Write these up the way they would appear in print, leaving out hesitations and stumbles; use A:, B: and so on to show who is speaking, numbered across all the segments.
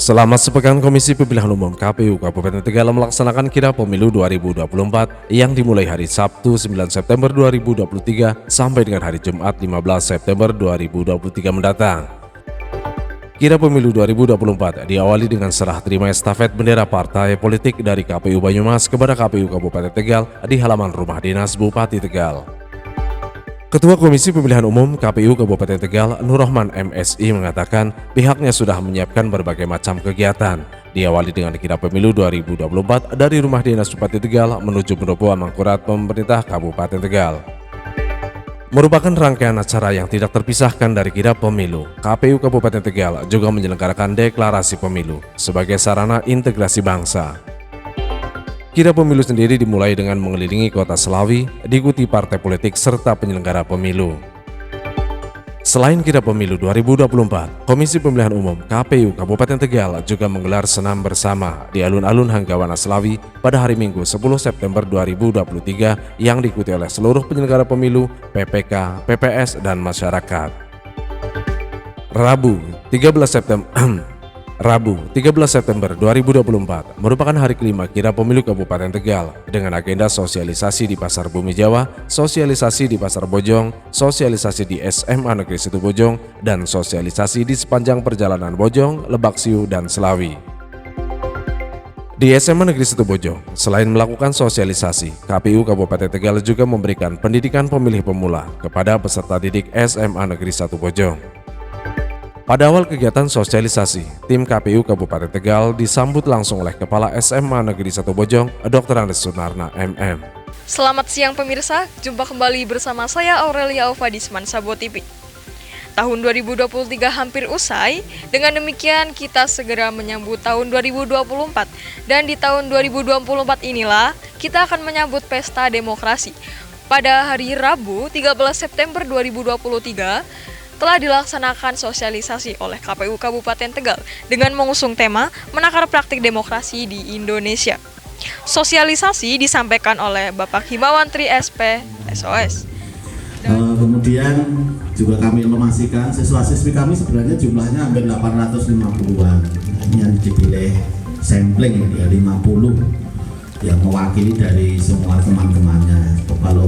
A: Selama sepekan Komisi Pemilihan Umum KPU Kabupaten Tegal melaksanakan kirap pemilu 2024 yang dimulai hari Sabtu 9 September 2023 sampai dengan hari Jumat 15 September 2023 mendatang. Kirap pemilu 2024 diawali dengan serah terima estafet bendera partai politik dari KPU Banyumas kepada KPU Kabupaten Tegal di halaman rumah dinas Bupati Tegal. Ketua Komisi Pemilihan Umum KPU Kabupaten Tegal, Nurrohman MSI mengatakan pihaknya sudah menyiapkan berbagai macam kegiatan. Diawali dengan kirap pemilu 2024 dari rumah dinas Bupati Tegal menuju pendopo Mangkurat pemerintah Kabupaten Tegal. Merupakan rangkaian acara yang tidak terpisahkan dari kirap pemilu. KPU Kabupaten Tegal juga menyelenggarakan deklarasi pemilu sebagai sarana integrasi bangsa. Kirap pemilu sendiri dimulai dengan mengelilingi kota Selawi, diikuti partai politik serta penyelenggara pemilu. Selain kirap pemilu 2024, Komisi Pemilihan Umum KPU Kabupaten Tegal juga menggelar senam bersama di alun-alun Hanggawana Selawi pada hari Minggu 10 September 2023 yang diikuti oleh seluruh penyelenggara pemilu, PPK, PPS, dan masyarakat. Rabu 13 September 2024 merupakan hari kelima kirap pemilu Kabupaten Tegal dengan agenda sosialisasi di Pasar Bumi Jawa, sosialisasi di Pasar Bojong, sosialisasi di SMA Negeri Situbojong, dan sosialisasi di sepanjang perjalanan Bojong, Lebak-Siu, dan Selawi. Di SMA Negeri Situbojong, selain melakukan sosialisasi, KPU Kabupaten Tegal juga memberikan pendidikan pemilih pemula kepada peserta didik SMA Negeri Situbojong. Pada awal kegiatan sosialisasi, tim KPU Kabupaten Tegal disambut langsung oleh Kepala SMA Negeri Situbojong, Dr. Andes Sunarna MM.
B: Selamat siang pemirsa, jumpa kembali bersama saya Aurelia Ova di Seman Sabo TV. Tahun 2023 hampir usai, dengan demikian kita segera menyambut tahun 2024. Dan di tahun 2024 inilah kita akan menyambut pesta demokrasi. Pada hari Rabu 13 September 2023, telah dilaksanakan sosialisasi oleh KPU Kabupaten Tegal dengan mengusung tema Menakar Praktik Demokrasi di Indonesia. Sosialisasi disampaikan oleh Bapak Himawan Tri SP SOS.
C: Kemudian juga kami informasikan siswa-siswi kami sebenarnya jumlahnya hampir 850-an yang dipilih sampling ya 50 yang mewakili dari semua teman-temannya. Kalau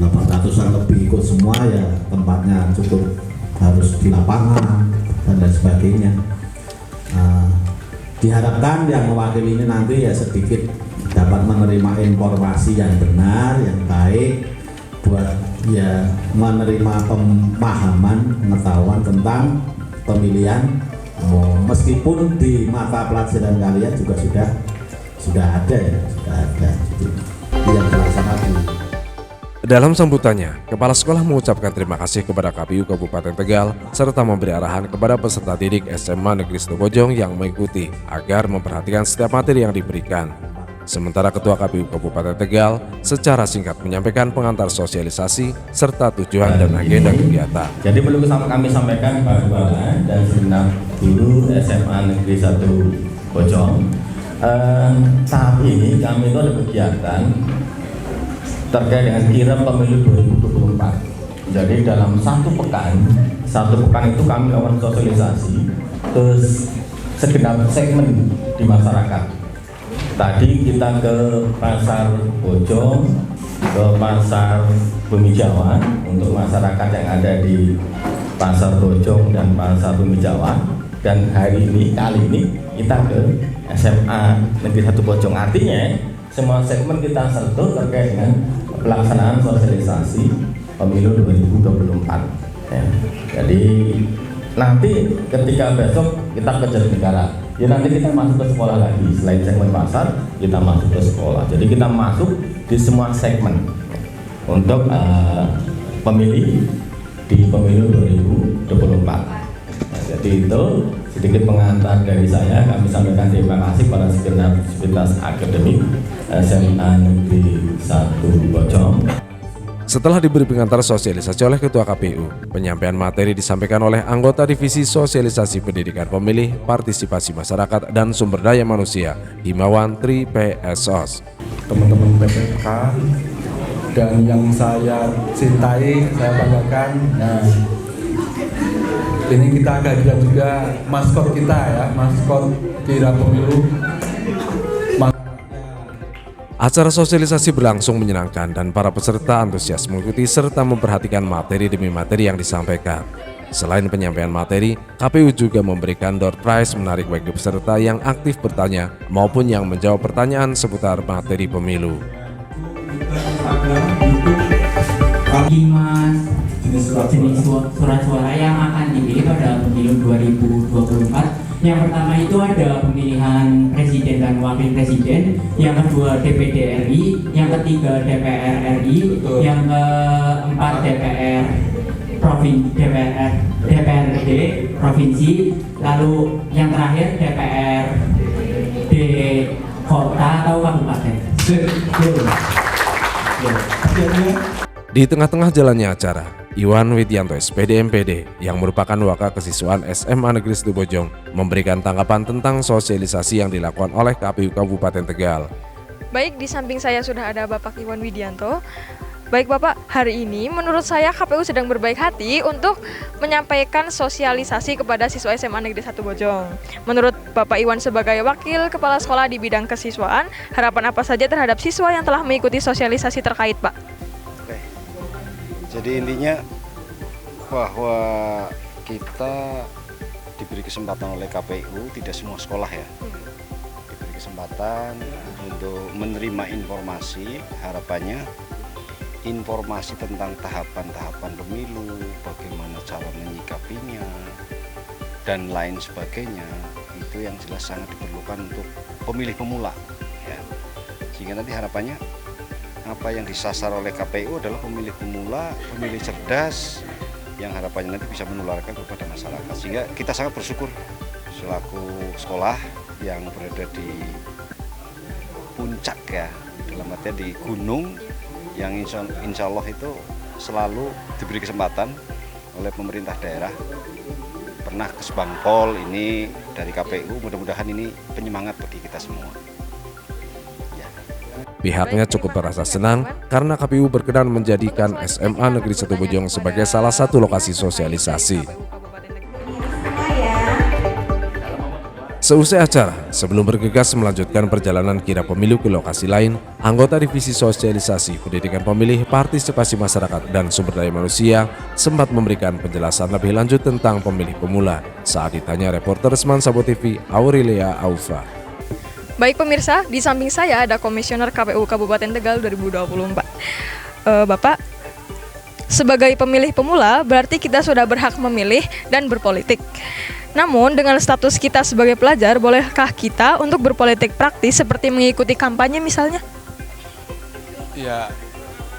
C: 800-an lebih ikut semua ya tempatnya cukup harus di lapangan dan lain sebagainya. Diharapkan yang mewakili ini nanti ya sedikit dapat menerima informasi yang benar, yang baik buat ya menerima pemahaman, pengetahuan tentang pemilihan. Meskipun di mata pelajaran kalian juga sudah ada ya, sudah ada gitu, yang terlaksana.
A: Dalam sambutannya, Kepala Sekolah mengucapkan terima kasih kepada KPU Kabupaten Tegal serta memberi arahan kepada peserta didik SMA Negeri Situbojong yang mengikuti agar memperhatikan setiap materi yang diberikan. Sementara Ketua KPU Kabupaten Tegal secara singkat menyampaikan pengantar sosialisasi serta tujuan dan agenda kegiatan.
D: Jadi perlu kami sampaikan bahwa dan segenap guru SMA Negeri Situbojong saat ini kami itu ada kegiatan terkait dengan kirap pemilu 2024. Jadi dalam satu pekan itu kami lakukan sosialisasi ke segenap segmen di masyarakat. Tadi kita ke Pasar Bojong, ke Pasar Bumi Jawa untuk masyarakat yang ada di Pasar Bojong dan Pasar Bumi Jawa. Dan kali ini kita ke SMA Negeri Situbojong. Artinya semua segmen kita sentuh terkait dengan pelaksanaan sosialisasi pemilu 2024 ya. Jadi nanti ketika besok kita ke Jatinegara ya, nanti kita masuk ke sekolah lagi. Selain segmen pasar, kita masuk ke sekolah. Jadi kita masuk di semua segmen untuk pemilih di pemilu 2024. Nah, jadi itu sedikit pengantar dari saya. Kami sampaikan terima kasih pada segenap sivitas akademik SMA Negeri Situbojong.
A: Setelah diberi pengantar sosialisasi oleh Ketua KPU, penyampaian materi disampaikan oleh anggota Divisi Sosialisasi Pendidikan Pemilih, Partisipasi Masyarakat, dan Sumber Daya Manusia, Himawan Tri PSOS.
E: Teman-teman PPK dan yang saya cintai, saya banggakan. Nah, ini kita hadirkan juga maskot kita ya, maskot kirap pemilu.
A: Acara sosialisasi berlangsung menyenangkan dan para peserta antusias mengikuti serta memperhatikan materi demi materi yang disampaikan. Selain penyampaian materi, KPU juga memberikan door prize menarik bagi peserta yang aktif bertanya maupun yang menjawab pertanyaan seputar materi pemilu.
F: 5 jenis surat suara yang akan dipilih pada pemilu 2024. Yang pertama itu ada pemilihan presiden dan wakil presiden, yang kedua DPD RI, yang ketiga DPR RI, yang keempat DPRD provinsi, lalu yang terakhir DPRD kota atau kabupaten.
A: Di tengah-tengah jalannya acara, Iwan Widianto SPD MPD yang merupakan wakil kesiswaan SMA Negeri 1 Bojong memberikan tanggapan tentang sosialisasi yang dilakukan oleh KPU Kabupaten Tegal.
B: Baik, di samping saya sudah ada Bapak Iwan Widianto. Baik Bapak, hari ini menurut saya KPU sedang berbaik hati untuk menyampaikan sosialisasi kepada siswa SMA Negeri 1 Bojong. Menurut Bapak Iwan sebagai Wakil Kepala Sekolah di bidang kesiswaan, harapan apa saja terhadap siswa yang telah mengikuti sosialisasi terkait, Pak?
G: Oke. Jadi intinya bahwa kita diberi kesempatan oleh KPU, tidak semua sekolah ya, diberi kesempatan untuk menerima informasi, harapannya informasi tentang tahapan-tahapan pemilu, bagaimana cara menyikapinya, dan lain sebagainya, itu yang jelas sangat diperlukan untuk pemilih pemula. Ya. Sehingga nanti harapannya apa yang disasar oleh KPU adalah pemilih pemula, pemilih cerdas, yang harapannya nanti bisa menularkan kepada masyarakat. Sehingga kita sangat bersyukur selaku sekolah yang berada di puncak ya, dalam artian di gunung, yang insya Allah itu selalu diberi kesempatan oleh pemerintah daerah. Pernah ke Sebangpol, ini dari KPU, mudah-mudahan ini penyemangat bagi kita semua. Ya.
A: Pihaknya cukup merasa senang karena KPU berkenan menjadikan SMA Negeri 1 Bojong sebagai salah satu lokasi sosialisasi. Seusai acara, sebelum bergegas melanjutkan perjalanan kirap pemilu ke lokasi lain, anggota Divisi Sosialisasi Pendidikan Pemilih, Partisipasi Masyarakat, dan Sumber Daya Manusia sempat memberikan penjelasan lebih lanjut tentang pemilih pemula saat ditanya reporter Semansabo TV, Aurelia Aufa.
B: Baik pemirsa, di samping saya ada Komisioner KPU Kabupaten Tegal 2024. Bapak, sebagai pemilih pemula berarti kita sudah berhak memilih dan berpolitik. Namun dengan status kita sebagai pelajar, bolehkah kita untuk berpolitik praktis seperti mengikuti kampanye misalnya?
E: Ya,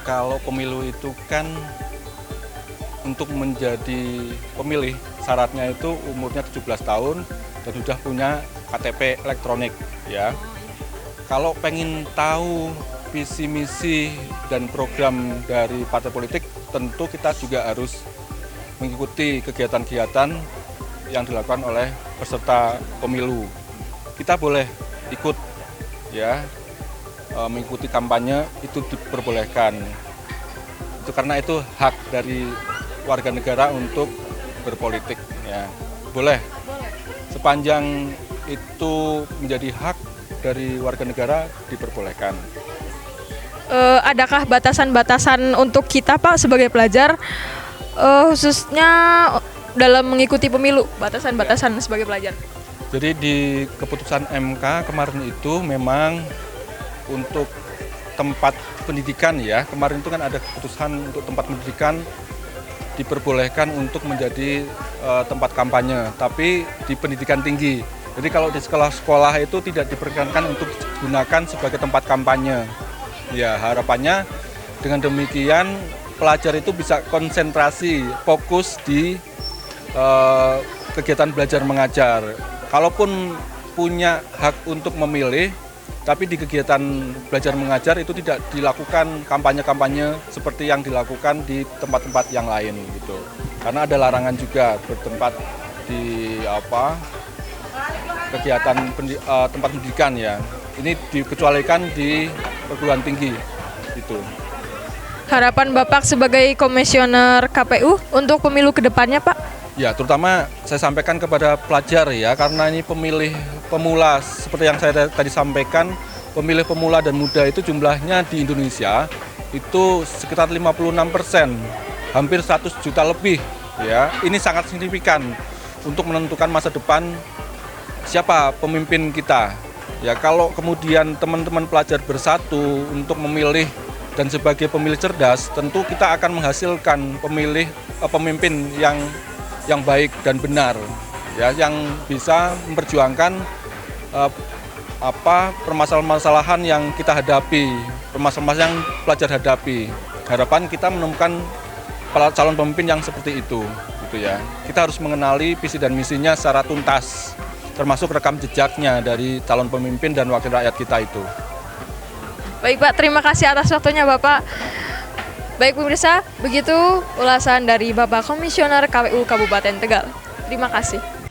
E: kalau pemilu itu kan untuk menjadi pemilih syaratnya itu umurnya 17 tahun dan sudah punya KTP elektronik ya. Kalau pengen tahu visi misi dan program dari partai politik, tentu kita juga harus mengikuti kegiatan-kegiatan yang dilakukan oleh peserta pemilu. Kita boleh ikut ya, mengikuti kampanye itu diperbolehkan. Itu karena itu hak dari warga negara untuk berpolitik ya. Boleh. Sepanjang itu menjadi hak dari warga negara diperbolehkan.
B: Adakah batasan-batasan untuk kita Pak sebagai pelajar, khususnya dalam mengikuti pemilu, batasan-batasan sebagai pelajar?
E: Jadi di keputusan MK kemarin itu memang untuk tempat pendidikan ya, kemarin itu kan ada keputusan untuk tempat pendidikan diperbolehkan untuk menjadi tempat kampanye, tapi di pendidikan tinggi. Jadi kalau di sekolah-sekolah itu tidak diperkenankan untuk digunakan sebagai tempat kampanye. Ya, harapannya dengan demikian pelajar itu bisa konsentrasi, fokus di kegiatan belajar mengajar. Kalaupun punya hak untuk memilih, tapi di kegiatan belajar mengajar itu tidak dilakukan kampanye-kampanye seperti yang dilakukan di tempat-tempat yang lain gitu. Karena ada larangan juga bertempat di kegiatan tempat pendidikan ya. Ini dikecualikan di perguruan tinggi itu.
B: Harapan Bapak sebagai komisioner KPU untuk pemilu kedepannya Pak?
E: Ya, terutama saya sampaikan kepada pelajar ya, karena ini pemilih pemula seperti yang saya tadi sampaikan, pemilih pemula dan muda itu jumlahnya di Indonesia itu sekitar 56%, hampir 100 juta lebih ya. Ini sangat signifikan untuk menentukan masa depan siapa pemimpin kita. Ya, kalau kemudian teman-teman pelajar bersatu untuk memilih dan sebagai pemilih cerdas, tentu kita akan menghasilkan pemimpin yang baik dan benar, ya, yang bisa memperjuangkan permasalahan-permasalahan yang kita hadapi, permasalahan yang pelajar hadapi. Harapan kita menemukan calon pemimpin yang seperti itu, gitu ya. Kita harus mengenali visi dan misinya secara tuntas, termasuk rekam jejaknya dari calon pemimpin dan wakil rakyat kita itu.
B: Baik Pak, terima kasih atas waktunya Bapak. Baik pemirsa, begitu ulasan dari Bapak Komisioner KPU Kabupaten Tegal. Terima kasih.